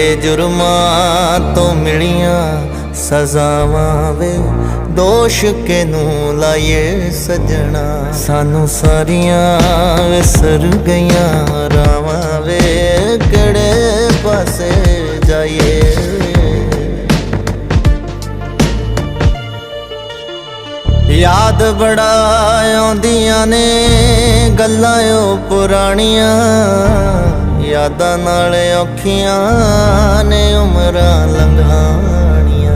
ਕਿਹੜੇ ਜੁਰਮਾਂ ਤੋਂ ਮਿਲੀਆਂ ਸਜ਼ਾਵਾਂ ਵੇ, ਦੋਸ਼ ਕਿਨੂੰ ਲਾਈਏ ਸਜਣਾ। ਸਾਨੂੰ ਸਾਰੀਆਂ ਵਿਸਰ ਗਈਆਂ ਰਾਵਾਂ ਵੇ, ਕਿਹੜੇ ਪਾਸੇ ਜਾਈਏ। ਯਾਦ ਬੜਾ ਆਉਂਦੀਆਂ ਨੇ ਗੱਲਾਂ ਓ ਪੁਰਾਣੀਆਂ, ਯਾਦਾਂ ਨਾਲ ਔਖੀਆਂ ਨੇ ਉਮਰਾਂ ਲੰਘਾਣੀਆਂ।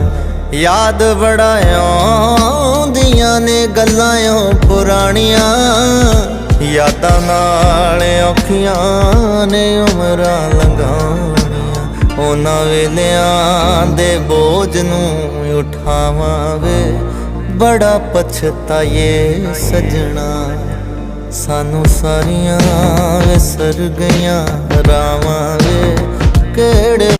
ਯਾਦ ਬੜਾ ਆਉਂਦੀਆਂ ਨੇ ਗੱਲਾਂ ਓ ਪੁਰਾਣੀਆਂ, ਯਾਦਾਂ ਨਾਲ ਔਖੀਆਂ ਨੇ ਉਮਰਾਂ ਲੰਘਾਣੀਆਂ। ਉਹਨਾਂ ਵੇਲਿਆਂ ਦੇ ਬੋਝ ਨੂੰ ਉਠਾਵਾਂ ਵੇ, ਬੜਾ ਪਛਤਾਏ ਸਜਣਾ। ਸਾਨੂੰ ਸਾਰੀਆਂ ਵਿਸਰ ਗਈਆਂ ਰਾਵਾਂ ਵੇ, ਕਿਹੜੇ